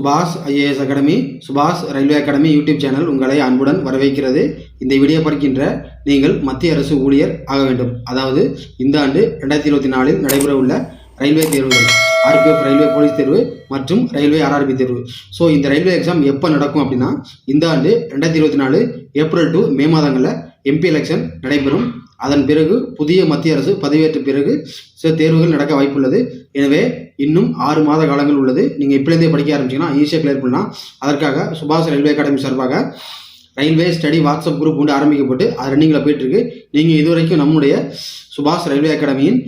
சுபாஷ் IAS academy, சுபாஷ் railway academy YouTube channel உங்களை அன்புடன் வரவேற்கிறது. இந்த வீடியோ பார்க்கின்ற நீங்கள் மத்திய அரசு ஊழியர் ஆக வேண்டும். அதாவது இந்த ஆண்டு 2024 நடைபெற உள்ள ரயில்வே தேர்வுகள், ஆர்பிஎஃப் ரயில்வே போலீஸ் தேர்வு மற்றும் ரயில்வே ஆர்ஆர்பி தேர்வு. ஸோ இந்த ரயில்வே எக்ஸாம் எப்போ நடக்கும் அப்படின்னா, இந்த ஆண்டு 2024 ஏப்ரல் டு மே மாதங்களில் எம்பி எலெக்ஷன் நடைபெறும். அதன் பிறகு புதிய மத்திய அரசு பதவியேற்ற பிறகு சில தேர்வுகள் நடக்க வாய்ப்புள்ளது. எனவே இன்னும் 6 மாத காலங்கள் உள்ளது. நீங்கள் இப்போலேருந்தே படிக்க ஆரம்பிச்சிங்கன்னா ஈஸியாக கிளியர் பண்ணலாம். அதற்காக சுபாஷ் ரயில்வே அகாடமி சார்பாக ரயில்வே ஸ்டடி வாட்ஸ்அப் குரூப் ஒன்று ஆரம்பிக்கப்பட்டு அது ரன்னிங்கில் போயிட்டுருக்கு. நீங்கள் இதுவரைக்கும் நம்முடைய சுபாஷ் ரயில்வே அகாடமியின்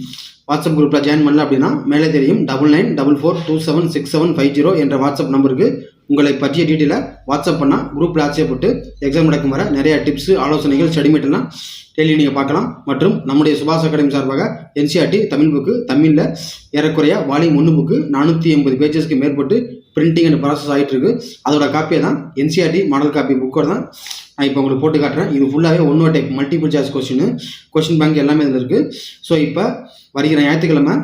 வாட்ஸ்அப் குரூப்பில் ஜாயின் பண்ணல அப்படின்னா மேலே தெரியும் 9944276750 என்ற வாட்ஸ்அப் நம்பருக்கு உங்களை பற்றிய டீட்டெயிலை வாட்ஸ்அப் பண்ணால் குரூப்பில் ஆச்சரியப்பட்டு எக்ஸாம் நடக்கும் வர நிறைய டிப்ஸு, ஆலோசனைகள், ஸ்டடி மெட்டீரியல்லாம் டெய்லி நீங்கள் பார்க்கலாம். மற்றும் நம்முடைய சுபாஷ் அகாடமி சார்பாக என்சிஆர்டி தமிழ் புக்கு, தமிழில் ஏறக்குறைய வால்யூம் 1 புக்கு 480 பேஜஸ்க்கு மேற்பட்டு பிரிண்டிங் அண்ட் ப்ராசஸ் ஆகிட்டு இருக்கு. அதோட காப்பியை தான் என்சிஆர்டி மாடல் காப்பி புக்கோட தான் நான் இப்போ உங்களுக்கு போட்டு காட்டுறேன். இது ஃபுல்லாகவே one type multiple choice question bank எல்லாமே இதில் இருக்குது. ஸோ இப்போ வருகிற ஞாயிற்றுக்கிழமை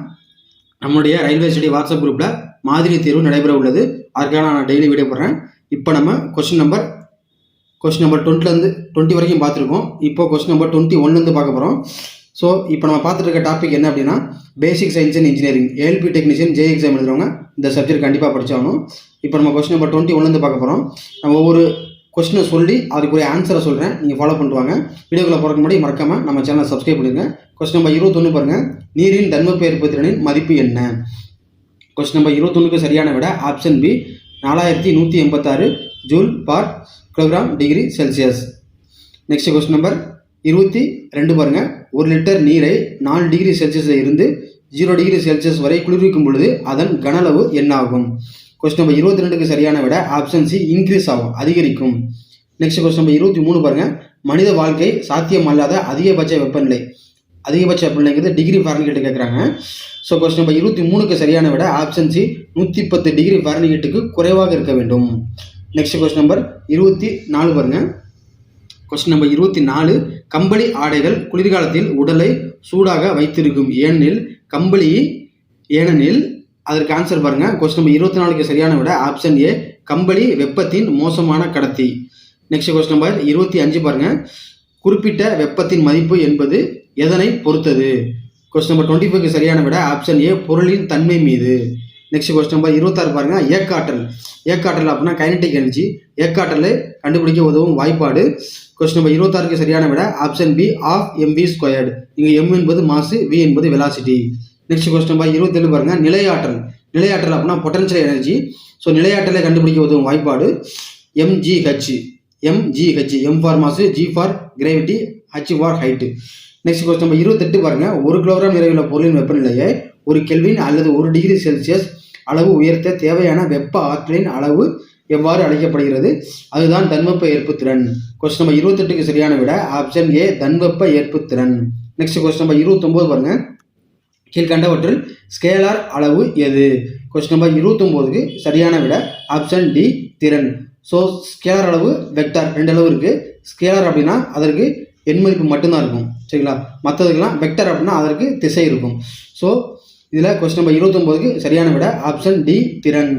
நம்மளுடைய ரயில்வே ஸ்டடி வாட்ஸ்அப் குரூப்பில் மாதிரி தேர்வு நடைபெற உள்ளது. அதுக்காக நான் டெய்லி வீடியோ போடுறேன். இப்போ நம்ம கொஸ்டின் நம்பர் 20 வரைக்கும் பார்த்துருக்கோம். இப்போ கொஸ்டின் நம்பர் 21 பார்க்க போகிறோம். ஸோ இப்போ நம்ம பார்த்துட்டு இருக்க டாபிக் என்ன அப்படின்னா, basic science and engineering, ALP technician J exam எழுதுறவங்க இந்த சப்ஜெக்ட் கண்டிப்பாக படிச்சாகணும். இப்போ நம்ம கொஸ்டின் நம்பர் 21 பார்க்க போகிறோம். நம்ம ஒவ்வொரு கொஸ்டினை சொல்லி அதுக்குரிய ஆன்சரை சொல்கிறேன், நீங்கள் ஃபாலோ பண்ணிட்டு வீடியோக்குள்ள போகிறதுக்கு முன்னாடி மறக்காமல் நம்ம சேனலை சப்ஸ்கிரைப் பண்ணுங்க. கொஸ்டின் நம்பர் 21 பாருங்கள், நீரின் தன்வெப்ப ஏற்பு திறனின் மதிப்பு என்ன? கொஸ்டின் நம்பர் 21க்கு சரியான விட option B 4186 joule per kilogram degree Celsius. Next question number 22 பாருங்கள், 1 லிட்டர் நீரை 4 டிகிரி செல்சியஸில் இருந்து 0 டிகிரி செல்சியஸ் வரை குளிர்விக்கும் பொழுது அதன் கனளவு என்ன ஆகும்? கொஸ்டின் நம்பர் 22க்கு சரியான விட ஆப்ஷன் சி இன்க்ரீஸ் ஆகும், அதிகரிக்கும். நெக்ஸ்ட் கொஸ்டின் நம்பர் 23 பாருங்கள், மனித வாழ்க்கை சாத்தியமல்லாத அதிகபட்ச வெப்பநிலை டிகிரி ஃபாரன்ஹீட் கேட்குறாங்க. ஸோ கொஸ்டின் நம்பர் 23க்கு சரியான விட ஆப்ஷன் சி 110 டிகிரி ஃபாரன்ஹீட்டுக்கு குறைவாக இருக்க வேண்டும். நெக்ஸ்ட் கொஸ்டின் நம்பர் 24 பாருங்கள். கொஸ்டின் நம்பர் 24, கம்பளி ஆடைகள் குளிர்காலத்தில் உடலை சூடாக வைத்திருக்கும். ஏனெனில் அதற்கு ஆன்சர் பாருங்கள். கொஸ்டின் நம்பர் 24க்கு சரியான விட ஆப்ஷன் ஏ கம்பளி வெப்பத்தின் மோசமான கடத்தி. நெக்ஸ்ட் கொஸ்டின் நம்பர் 25 பாருங்கள், குறிப்பிட்ட வெப்பத்தின் மதிப்பு என்பது எதனை பொறுத்தது? கொஸ்டின் நம்பர் 25க்கு சரியான விட ஆப்ஷன் ஏ பொருளின் தன்மை மீது. நெக்ஸ்ட் கொஸ்டின் நம்பர் 26 பாருங்க, ஏக்காற்றல் அப்படின்னா கைனடிக் எனர்ஜி, ஏக்காற்றலை கண்டுபிடிக்க உதவும் வாய்ப்பாடு. கொஸ்டின் நம்பர் 26க்கு சரியான விட option B of mv squared. இங்கே m என்பது மாசு, v என்பது வெலாசிட்டி. நெக்ஸ்ட் கொஸ்டின் நம்பர் 27 பாருங்க, நிலையாற்றல் அப்படின்னா பொட்டன்ஷியல் எனர்ஜி. ஸோ நிலையாற்றலை கண்டுபிடிக்க உதவும் வாய்ப்பாடு mgh, m ஃபார் மாசு, g for gravity, h for height. Next question number 28 பாருங்க, 1 கிலோகிராம் நிறையுள்ள பொருளின் வெப்பநிலையை 1 கெல்வின் அல்லது 1 டிகிரி செல்சியஸ் அளவு உயர்த்த தேவையான வெப்ப ஆற்றலின் அளவு எவ்வாறு அழைக்கப்படுகிறது? அதுதான் தன்வெப்ப ஏற்புத்திறன். கொஸ்டின் நம்பர் 28க்கு சரியான விட ஆப்ஷன் ஏ தன்வெப்ப ஏற்புத்திறன். நெக்ஸ்ட் கொஸ்டின் நம்பர் 29 பாருங்க, கீழ்கண்டவற்றில் ஸ்கேலார் அளவு எது? கொஸ்டின் நம்பர் 29க்கு சரியான விட ஆப்ஷன் டி திறன். ஸோ ஸ்கேலார் அளவு வெக்டார் 2 அளவு இருக்குது. ஸ்கேலார் அப்படின்னா அதற்கு எண் மதிப்பு மட்டும்தான் இருக்கும், சரிங்களா? மற்றதுக்கெல்லாம் வெக்டர் அப்படின்னா அதற்கு திசை இருக்கும். ஸோ இதில் கொஸ்டின் நம்பர் 29க்கு சரியான விட ஆப்ஷன் டி திறன்.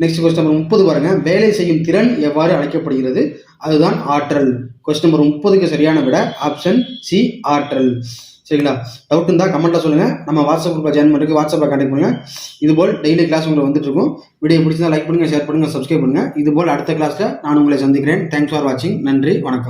நெக்ஸ்ட் கொஸ்டின் நம்பர் 30 பாருங்க, வேலை செய்யும் திறன் எவ்வாறு அழைக்கப்படுகிறது? அதுதான் ஆற்றல். கொஸ்டின் நம்பர் 30க்கு சரியான விட ஆப்ஷன் சி ஆற்றல். சரிங்களா? டவுட் இருந்தால் கமெண்ட்டில் சொல்லுங்கள். நம்ம வாட்ஸ்அப் குரூப்பில் ஜாயின் பண்ணுறதுக்கு வாட்ஸ்அப்பில் கான்டெக்ட் பண்ணுங்கள். இதுபோல் டெய்லி கிளாஸ் உங்களுக்கு வந்துட்டு இருக்கும். வீடியோ பிடிச்சிருந்தா லைக் பண்ணுங்கள், ஷேர் பண்ணுங்கள், சப்ஸ்கிரைப் பண்ணுங்கள். இதுபோல் அடுத்த கிளாஸில் நான் உங்களை சந்திக்கிறேன். தேங்க்ஸ் ஃபார் வாட்சிங். நன்றி, வணக்கம்.